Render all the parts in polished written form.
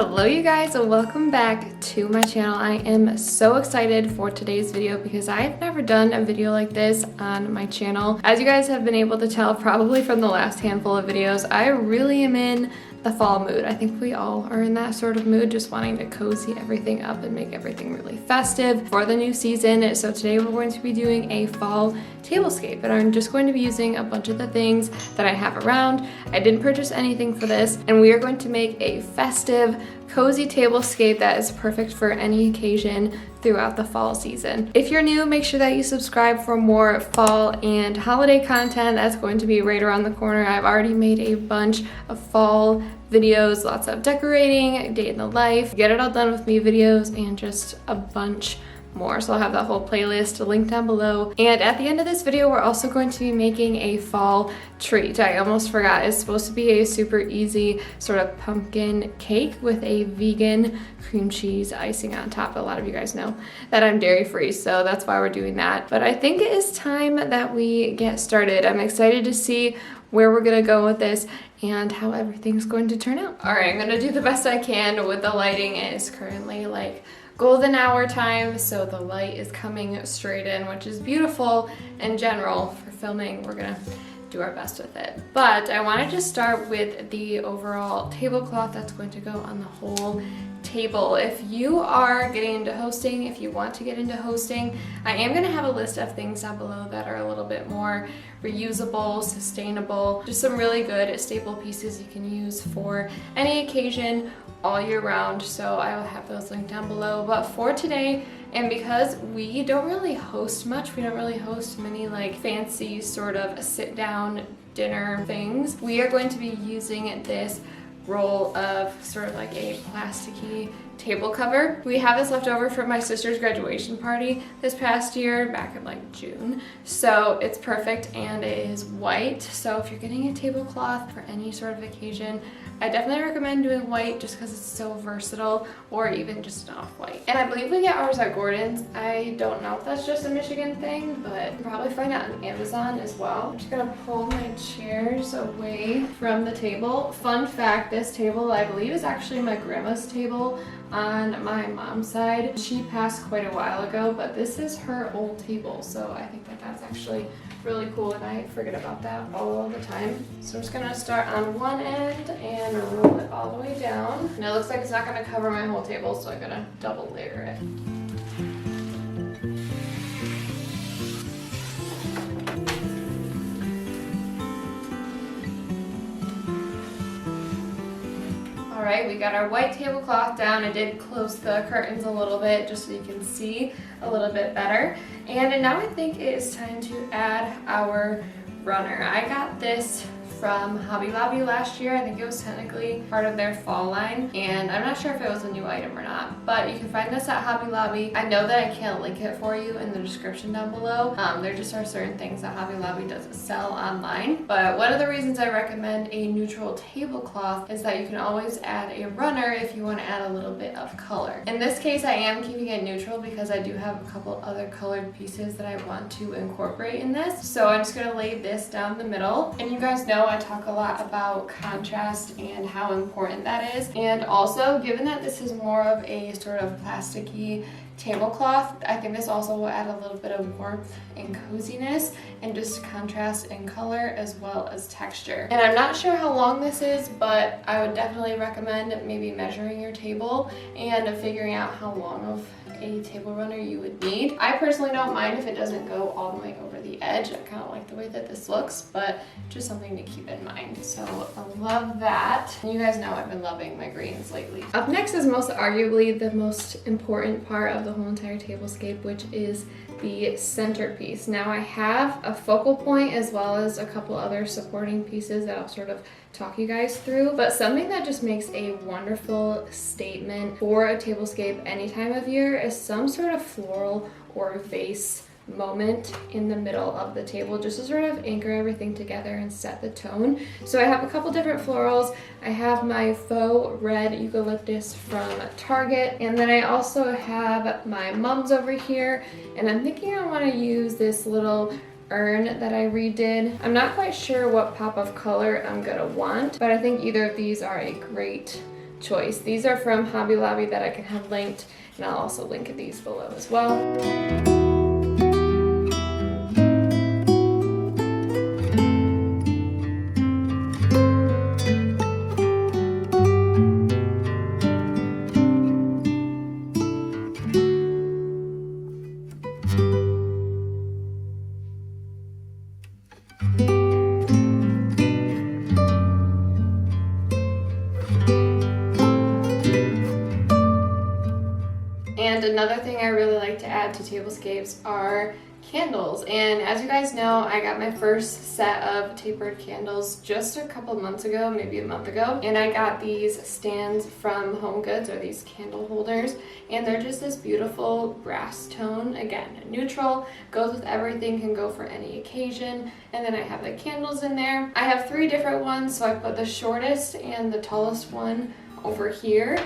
Hello you guys, welcome back to my channel. I am so excited for today's video because I've never done a video like this on my channel. As you guys have been able to tell probably from the last handful of videos, I really am in the fall mood. I think we all are in that sort of mood, just wanting to cozy everything up and make everything really festive for the new season. So today we're going to be doing a fall tablescape, and I'm just going to be using a bunch of the things that I have around. I didn't purchase anything for this, and we are going to make a festive, cozy tablescape that is perfect for any occasion throughout the fall season. If you're new, make sure that you subscribe for more fall and holiday content. That's going to be right around the corner. I've already made a bunch of fall videos, lots of decorating, day in the life, get it all done with me videos, and just a bunch more. So I'll have that whole playlist linked down below. And at the end of this video, we're also going to be making a fall treat. I almost forgot. It's supposed to be a super easy sort of pumpkin cake with a vegan cream cheese icing on top. A lot of you guys know that I'm dairy free, so that's why we're doing that. But I think it is time that we get started. I'm excited to see where we're gonna go with this and how everything's going to turn out. All right, I'm gonna do the best I can with the lighting. It is currently like golden hour time, so the light is coming straight in, which is beautiful in general. For filming, we're gonna do our best with it. But I wanted to start with the overall tablecloth that's going to go on the whole table. If you are getting into hosting, if you want to get into hosting, I am going to have a list of things down below that are a little bit more reusable, sustainable, just some really good staple pieces you can use for any occasion all year round. So I will have those linked down below. But for today, and because we don't really host much, we don't really host many like fancy sort of sit down dinner things, we are going to be using this roll of sort of like a plasticky table cover. We have this left over from my sister's graduation party this past year, back in like June. So it's perfect, and it is white. So if you're getting a tablecloth for any sort of occasion, I definitely recommend doing white just because it's so versatile, or even just an off-white. And I believe we get ours at Gordon's. I don't know if that's just a Michigan thing, but you'll probably find out on Amazon as well. I'm just gonna pull my chairs away from the table. Fun fact, this table I believe is actually my grandma's table on my mom's side. She passed quite a while ago, but this is her old table, so I think that that's actually really cool, and I forget about that all the time. So I'm just gonna start on one end and roll it all the way down. And it looks like it's not gonna cover my whole table, so I'm gonna double layer it. All right, we got our white tablecloth down. I did close the curtains a little bit just so you can see a little bit better. And now I think it is time to add our runner. I got this from Hobby Lobby last year. I think it was technically part of their fall line, and I'm not sure if it was a new item or not, but you can find this at Hobby Lobby. I know that I can't link it for you in the description down below. There just are certain things that Hobby Lobby doesn't sell online, but one of the reasons I recommend a neutral tablecloth is that you can always add a runner if you want to add a little bit of color. In this case, I am keeping it neutral because I do have a couple other colored pieces that I want to incorporate in this. So I'm just gonna lay this down the middle, and you guys know I talk a lot about contrast and how important that is. And also, given that this is more of a sort of plasticky tablecloth, I think this also will add a little bit of warmth and coziness and just contrast in color as well as texture. And I'm not sure how long this is, but I would definitely recommend maybe measuring your table and figuring out how long of a table runner you would need. I personally don't mind if it doesn't go all the way over the edge. I kind of like the way that this looks, but just something to keep in mind. So I love that. You guys know I've been loving my greens lately. Up next is most arguably the most important part of the whole entire tablescape, which is the centerpiece. Now I have a focal point as well as a couple other supporting pieces that I'll sort of talk you guys through, but something that just makes a wonderful statement for a tablescape any time of year is some sort of floral or vase moment in the middle of the table, just to sort of anchor everything together and set the tone. So I have a couple different florals. I have my faux red eucalyptus from Target, and then I also have my mums over here, and I'm thinking I want to use this little urn that I redid. I'm not quite sure what pop of color I'm gonna want, but I think either of these are a great choice. These are from Hobby Lobby that I can have linked, and I'll also link these below as well. And another thing I really like to add to tablescapes are candles. And as you guys know, I got my first set of tapered candles just a couple months ago, maybe a month ago. And I got these stands from Home Goods, or these candle holders. And they're just this beautiful brass tone. Again, neutral, goes with everything, can go for any occasion. And then I have the candles in there. I have 3 different ones, so I put the shortest and the tallest one over here.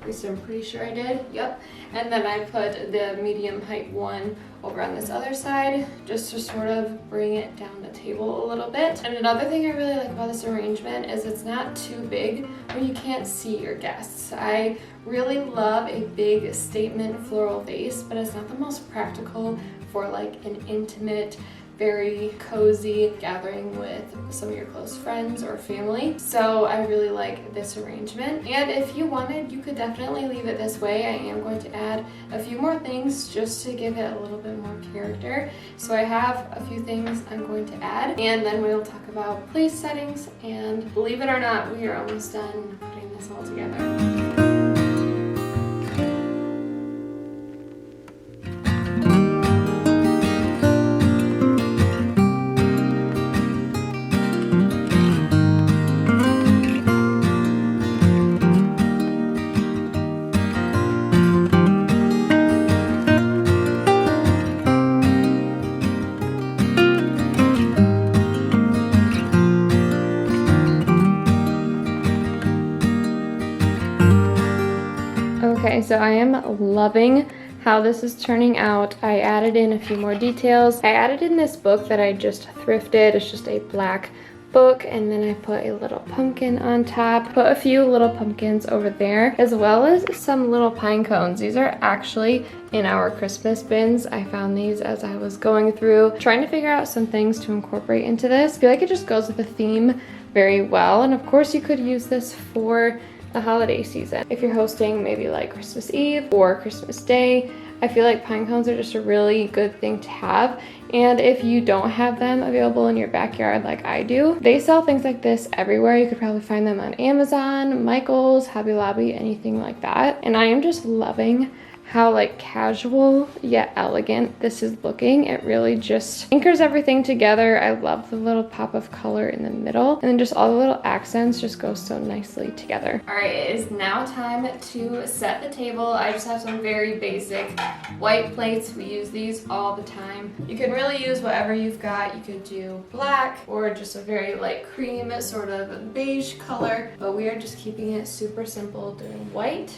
At least I'm pretty sure I did. Yep. And then I put the medium height one over on this other side, just to sort of bring it down the table a little bit. And another thing I really like about this arrangement is it's not too big where you can't see your guests. I really love a big statement floral vase, but it's not the most practical for like an intimate, very cozy gathering with some of your close friends or family. So I really like this arrangement. And if you wanted, you could definitely leave it this way. I am going to add a few more things just to give it a little bit more character. So I have a few things I'm going to add, and then we'll talk about place settings. And believe it or not, we are almost done putting this all together. Okay, so I am loving how this is turning out. I added in a few more details. I added in this book that I just thrifted. It's just a black book, and then I put a little pumpkin on top, put a few little pumpkins over there, as well as some little pine cones. These are actually in our Christmas bins. I found these as I was going through trying to figure out some things to incorporate into this. I feel like it just goes with the theme very well, and of course you could use this for the holiday season. If you're hosting maybe like Christmas Eve or Christmas Day, I feel like pine cones are just a really good thing to have. And if you don't have them available in your backyard like I do, they sell things like this everywhere. You could probably find them on Amazon, Michael's, Hobby Lobby, anything like that. And I am just loving how like casual yet elegant this is looking. It really just anchors everything together. I love the little pop of color in the middle, and then just all the little accents just go so nicely together. All right, it is now time to set the table. I just have some very basic white plates. We use these all the time. You can really use whatever you've got. You could do black or just a very light cream, sort of beige color, but we are just keeping it super simple, doing white.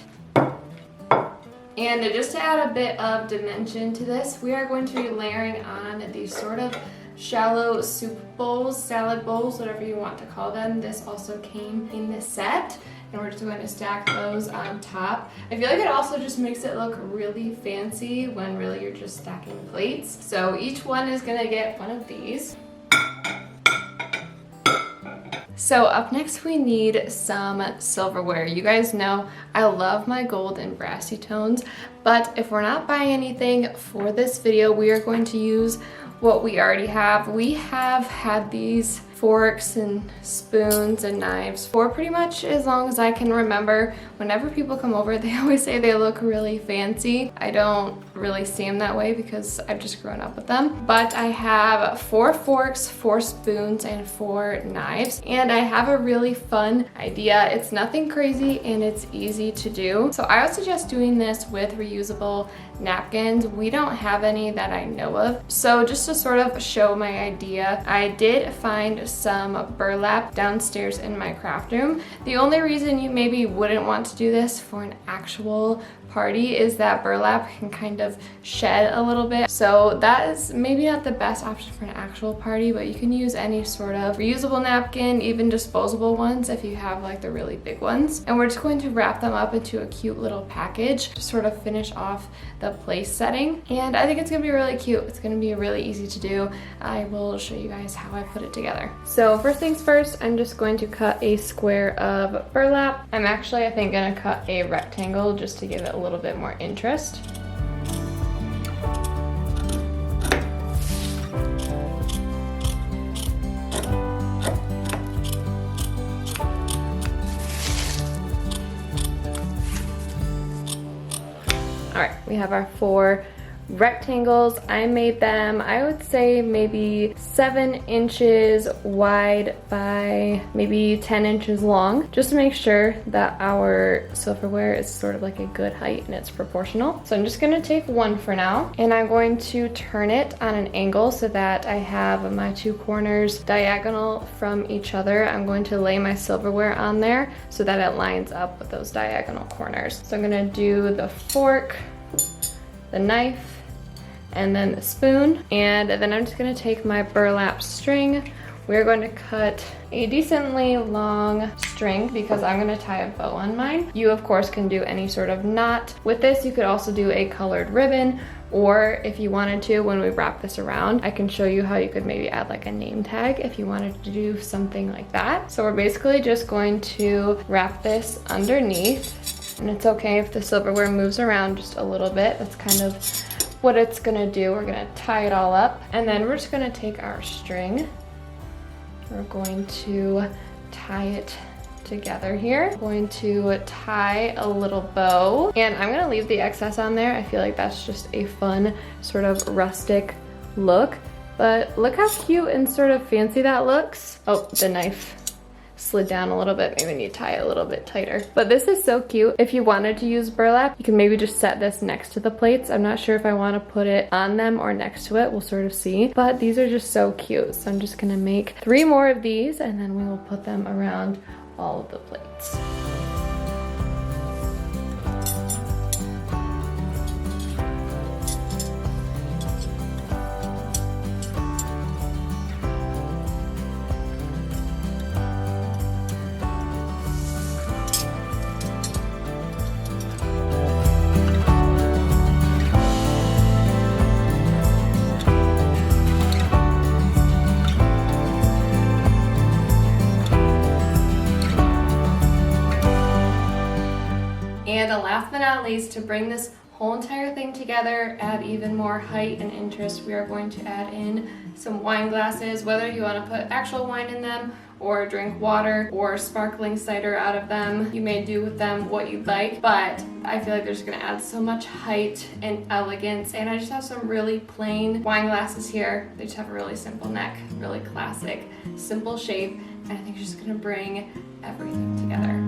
And just to add a bit of dimension to this, we are going to be layering on these sort of shallow soup bowls, salad bowls, whatever you want to call them. This also came in the set, and we're just going to stack those on top. I feel like it also just makes it look really fancy when really you're just stacking plates. So each one is going to get one of these. So up next we need some silverware. You guys know I love my gold and brassy tones, but if we're not buying anything for this video, we are going to use what we already have. We have had these forks and spoons and knives for pretty much as long as I can remember. Whenever people come over, they always say they look really fancy. I don't really see them that way because I've just grown up with them. But I have 4 forks, 4 spoons, and 4 knives. And I have a really fun idea. It's nothing crazy and it's easy to do. So I would suggest doing this with reusable napkins. We don't have any that I know of. So just to sort of show my idea, I did find some burlap downstairs in my craft room. The only reason you maybe wouldn't want to do this for an actual party is that burlap can kind of shed a little bit. So that is maybe not the best option for an actual party, but you can use any sort of reusable napkin, even disposable ones if you have like the really big ones. And we're just going to wrap them up into a cute little package to sort of finish off the place setting. And I think it's gonna be really cute. It's gonna be really easy to do. I will show you guys how I put it together. So first things first, I'm just going to cut a square of burlap. I'm actually, I think, gonna cut a rectangle just to give it a little bit more interest. All right, we have our 4 rectangles. I made them, I would say maybe 7 inches wide by maybe 10 inches long, just to make sure that our silverware is sort of like a good height and it's proportional. So I'm just gonna take one for now, and I'm going to turn it on an angle so that I have my 2 corners diagonal from each other. I'm going to lay my silverware on there so that it lines up with those diagonal corners. So I'm gonna do the fork, the knife, and then the spoon, and then I'm just gonna take my burlap string. We're going to cut a decently long string because I'm gonna tie a bow on mine. You of course can do any sort of knot. With this you could also do a colored ribbon, or if you wanted to, when we wrap this around, I can show you how you could maybe add like a name tag if you wanted to do something like that. So we're basically just going to wrap this underneath, and it's okay if the silverware moves around just a little bit. That's kind of what it's gonna do. We're gonna tie it all up, and then we're just gonna take our string. We're going to tie it together here. I'm going to tie a little bow, and I'm gonna leave the excess on there. I feel like that's just a fun sort of rustic look, but look how cute and sort of fancy that looks. Oh, the knife slid down a little bit. Maybe I need to tie it a little bit tighter. But this is so cute. If you wanted to use burlap, you can maybe just set this next to the plates. I'm not sure if I want to put it on them or next to it. We'll sort of see. But these are just so cute. So I'm just gonna make 3 more of these, and then we will put them around all of the plates. And last but not least, to bring this whole entire thing together, add even more height and interest, we are going to add in some wine glasses, whether you want to put actual wine in them or drink water or sparkling cider out of them. You may do with them what you'd like, but I feel like they're just gonna add so much height and elegance. And I just have some really plain wine glasses here. They just have a really simple neck, really classic, simple shape, and I think it's just gonna bring everything together.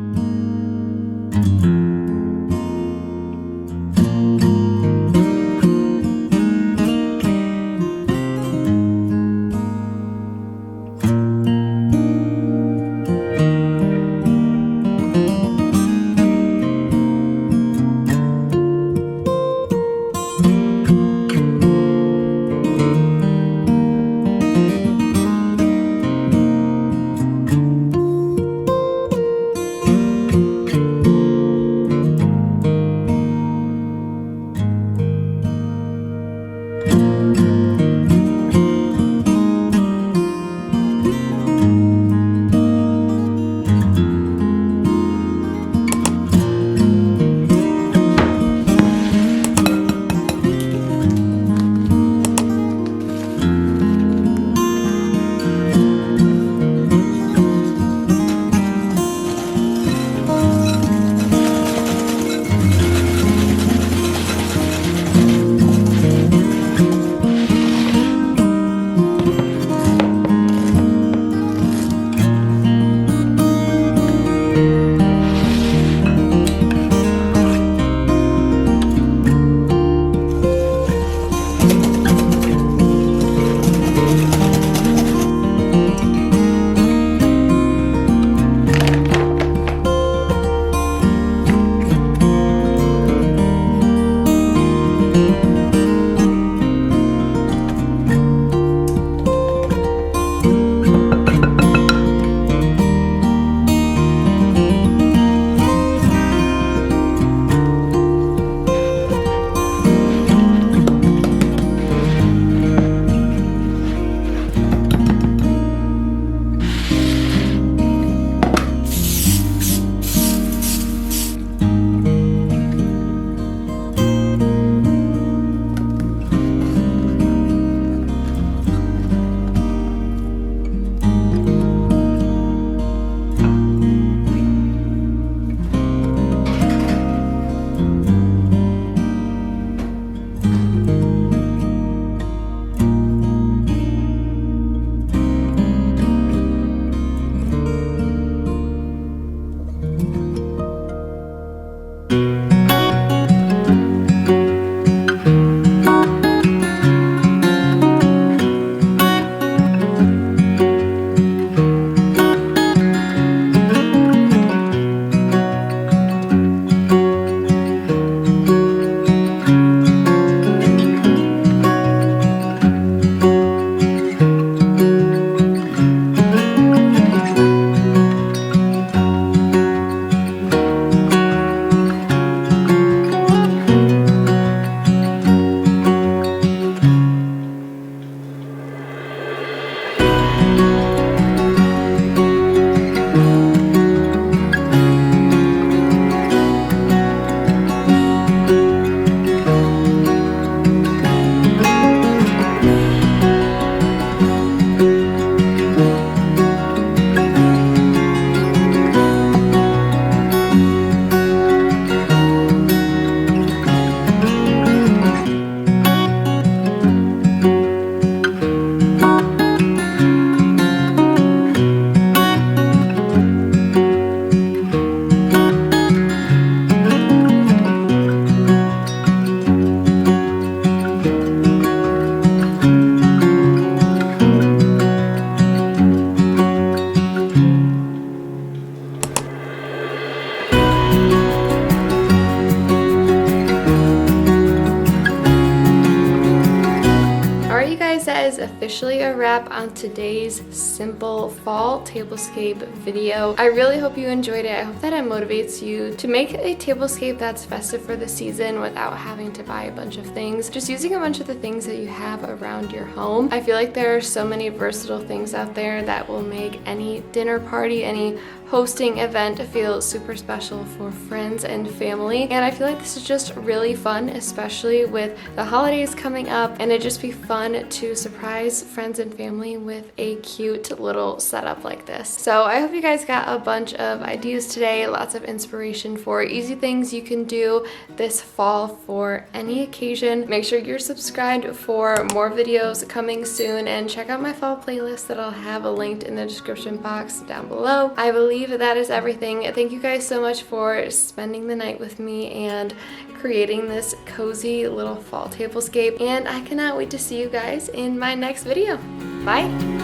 That is officially a wrap on today's simple fall tablescape video. I really hope you enjoyed it. I hope that it motivates you to make a tablescape that's festive for the season without having to buy a bunch of things. Just using a bunch of the things that you have around your home. I feel like there are so many versatile things out there that will make any dinner party, any hosting event feel super special for friends and family. And I feel like this is just really fun, especially with the holidays coming up, and it'd just be fun to surprise friends and family with a cute little setup like this. So I hope you guys got a bunch of ideas today, lots of inspiration for easy things you can do this fall for any occasion. Make sure you're subscribed for more videos coming soon, and check out my fall playlist that I'll have linked in the description box down below. I believe that is everything. Thank you guys so much for spending the night with me and creating this cozy little fall tablescape, and I cannot wait to see you guys in my next video. Bye!